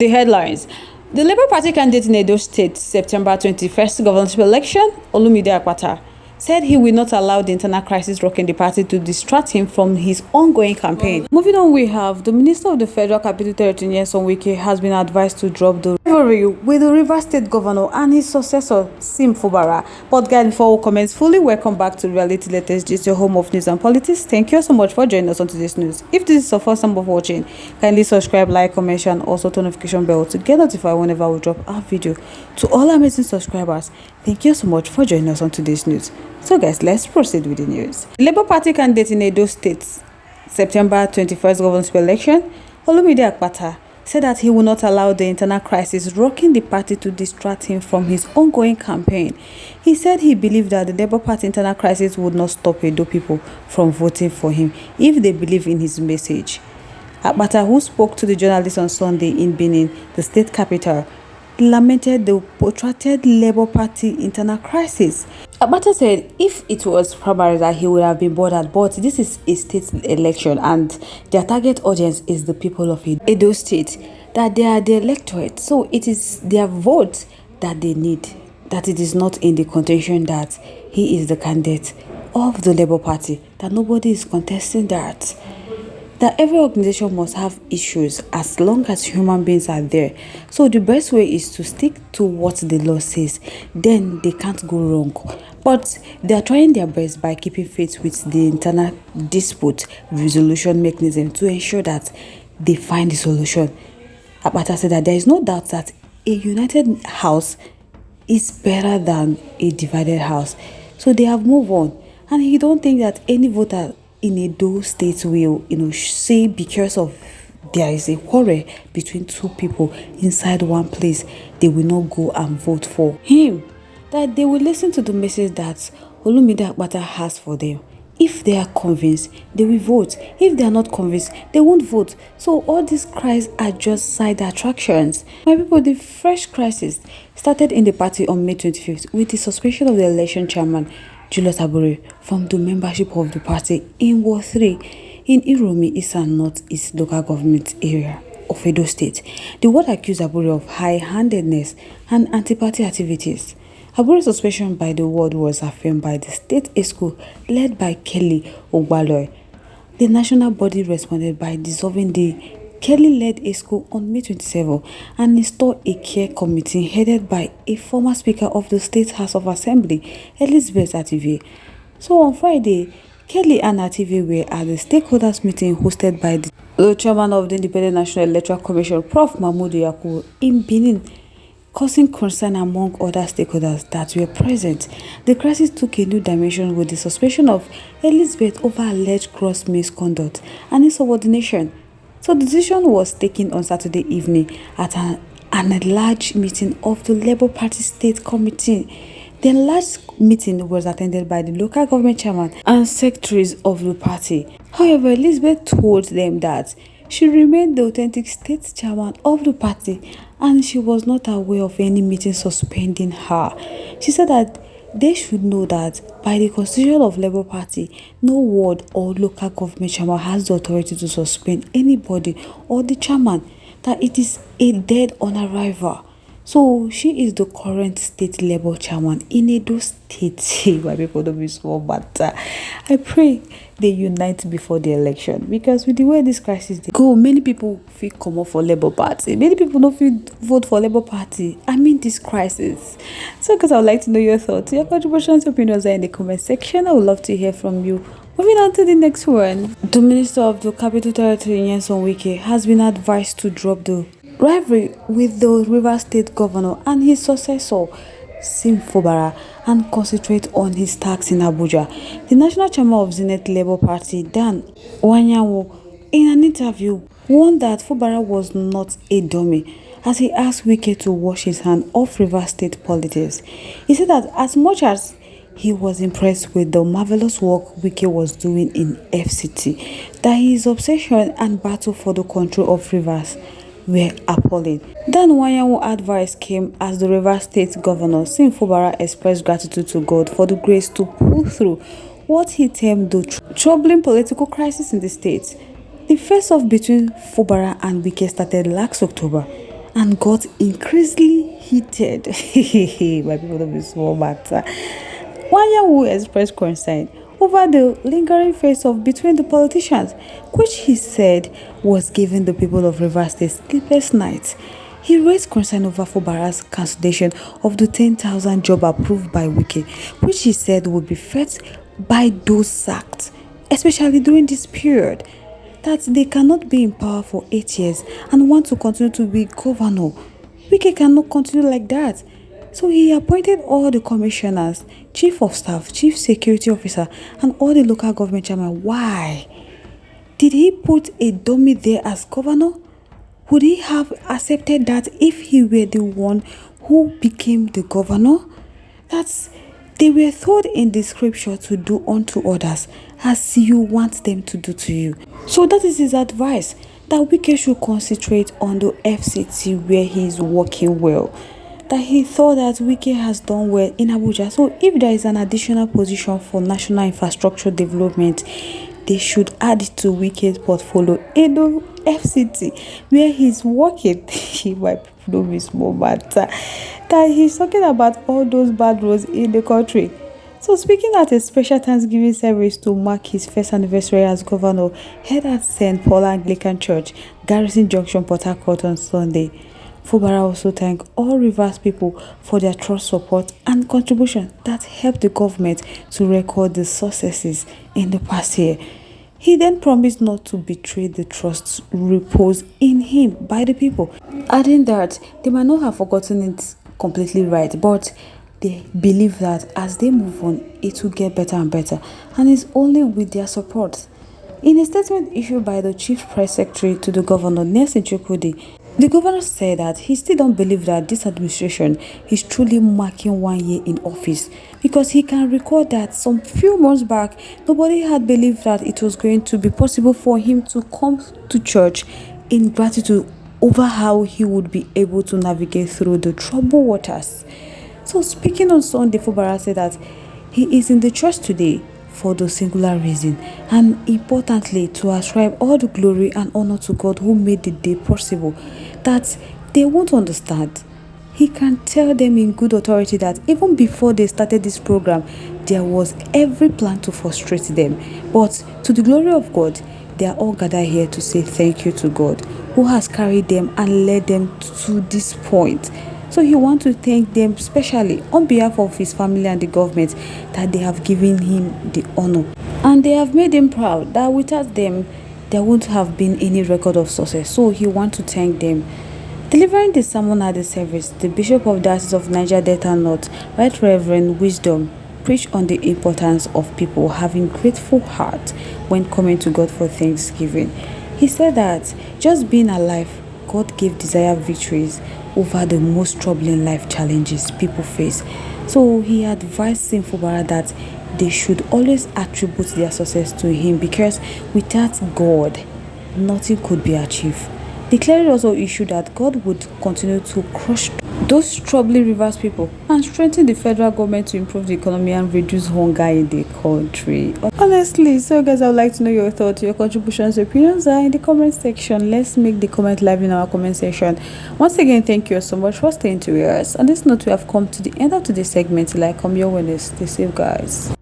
The headlines. The Labour Party candidate in Edo State, September 21st governorship election, Olumide Akpata, said he will not allow the internal crisis rocking the party to distract him from his ongoing campaign. Moving on, we have the Minister of the Federal Capital Territory, Nyesom Wike, has been advised to drop the rivalry with the Rivers State Governor and his successor, Sim Fubara. But guys, before we commence fully, welcome back to Reality Latest, just your home of news and politics. Thank you so much for joining us on today's news. If this is your first time of watching, kindly subscribe, like, comment, share, and also turn notification bell to get notified whenever we drop our video. To all amazing subscribers, thank you so much for joining us on today's news. So guys, let's proceed with the news. The Labour Party candidate in Edo State, September 21st governorship election, Olumide Akpata, said that he will not allow the internal crisis rocking the party to distract him from his ongoing campaign. He said he believed that the Labour Party internal crisis would not stop Edo people from voting for him if they believe in his message. Akpata, who spoke to the journalists on Sunday in Benin, the state capital, lamented the protracted Labour Party internal crisis. Akpata said if it was primary that he would have been bothered, but this is a state election and their target audience is the people of Edo State, that they are the electorate, so it is their vote that they need, that it is not in the contention that he is the candidate of the Labour Party, that nobody is contesting that every organization must have issues as long as human beings are there. So the best way is to stick to what the law says. Then they can't go wrong. But they are trying their best by keeping faith with the internal dispute resolution mechanism to ensure that they find the solution. Akpata said that there is no doubt that a united house is better than a divided house. So they have moved on. And he don't think that any voter in Edo State will, say because of there is a quarrel between two people inside one place, they will not go and vote for him. That they will listen to the message that Olumide Akpata has for them. If they are convinced, they will vote. If they are not convinced, they won't vote. So all these cries are just side attractions. My people, the fresh crisis started in the party on May 25th with the suspension of the election chairman, Julius Abure, from the membership of the party in Ward 3 in Iromi, East and North East local government area of Edo State. The ward accused Abure of high-handedness and anti-party activities. Abure's suspension by the ward was affirmed by the state ESCO led by Kelly Ogbaloy. The national body responded by dissolving the Kelly-led ESCO on May 27 and installed a care committee headed by a former Speaker of the State House of Assembly, Elizabeth Ative. So on Friday, Kelly and Ative were at the stakeholders meeting hosted by the chairman of the Independent National Electoral Commission, Prof. Mahmoud Yakubu, in Benin, causing concern among other stakeholders that were present. The crisis took a new dimension with the suspension of Elizabeth over alleged gross misconduct and insubordination. So the decision was taken on Saturday evening at an enlarged meeting of the Labour Party State Committee. The enlarged meeting was attended by the local government chairman and secretaries of the party. However, Elizabeth told them that she remained the authentic state chairman of the party and she was not aware of any meeting suspending her. She said that they should know that by the constitution of Labour Party, no ward or local government chairman has the authority to suspend anybody or the chairman, that it is a dead on arrival. So she is the current state Labour chairman in Edo State. My people, don't be so bad. I pray they unite before the election, because with the way this crisis go, many people feel come up for Labour Party. Many people don't feel vote for Labour Party. I mean this crisis. So because I would like to know your thoughts, your contributions, your opinions are in the comment section. I would love to hear from you. Moving on to the next one. The Minister of the Capital Territory, Nyesom Wike, has been advised to drop the rivalry with the Rivers State Governor and his successor, Sim Fubara, and concentrate on his tasks in Abuja. The National Chairman of Zenith Labour Party, Dan Wanyanwu, in an interview, warned that Fubara was not a dummy as he asked Wike to wash his hand off Rivers State politics. He said that as much as he was impressed with the marvelous work Wike was doing in FCT, that his obsession and battle for the control of Rivers were appalling. Dan Wanyanwu advice came as the Rivers State Governor, Sim Fubara, expressed gratitude to God for the grace to pull through what he termed the troubling political crisis in the state. The face-off between Fubara and Wike started last October, and got increasingly heated. My people don't be small matter. RI0US expressed concern over the lingering face-off between the politicians, which he said was giving the people of Rivers State sleepless nights. He raised concern over Fubara's cancellation of the 10,000 job approved by Wike, which he said would be felt by those sacked, especially during this period, that they cannot be in power for 8 years and want to continue to be governor. Wike cannot continue like that. So he appointed all the commissioners, chief of staff, chief security officer, and all the local government chairmen. Why? Did he put a dummy there as governor? Would he have accepted that if he were the one who became the governor? That's they were told in the scripture to do unto others as you want them to do to you. So that is his advice, that Wike should concentrate on the FCT where he is working well. That he thought that Wike has done well in Abuja. So if there is an additional position for national infrastructure development, they should add it to Wike's portfolio in the FCT where he's working. My people don't be small matter. That he's talking about all those bad roads in the country. So speaking at a special Thanksgiving service to mark his first anniversary as governor, held at St. Paul Anglican Church, Garrison Junction, Port Harcourt on Sunday, Fubara also thanked all Rivers people for their trust, support, and contribution that helped the government to record the successes in the past year. He then promised not to betray the trust reposed in him by the people, adding that they might not have forgotten it completely right, but they believe that as they move on, it will get better and better, and it's only with their support. In a statement issued by the Chief Press Secretary to the Governor, Nelson Chukwudi, the governor said that he still don't believe that this administration is truly marking 1 year in office, because he can recall that some few months back, nobody had believed that it was going to be possible for him to come to church in gratitude over how he would be able to navigate through the troubled waters. So speaking on Sunday, Fubara said that he is in the church today for the singular reason, and importantly to ascribe all the glory and honor to God who made the day possible, that they won't understand. He can tell them in good authority that even before they started this program, there was every plan to frustrate them, but to the glory of God, they are all gathered here to say thank you to God who has carried them and led them to this point. So he wants to thank them specially on behalf of his family and the government, that they have given him the honor. And they have made him proud that without them, there wouldn't have been any record of success. So he wants to thank them. Delivering the sermon at the service, the Bishop of Diocese of Niger Delta North, Right Reverend Wisdom, preached on the importance of people having grateful heart when coming to God for Thanksgiving. He said that just being alive, God gave desired victories over the most troubling life challenges people face. So he advised Saint Fubara that they should always attribute their success to him, because without God, nothing could be achieved. The cleric also issued that God would continue to crush those troubling Rivers people and strengthen the federal government to improve the economy and reduce hunger in the country. Honestly, so guys, I would like to know your thoughts, your contributions, opinions are in the comment section. Let's make the comment live in our comment section. Once again, thank you so much for staying to us. On this note, we have come to the end of today's segment. Till I come your way, stay safe, guys.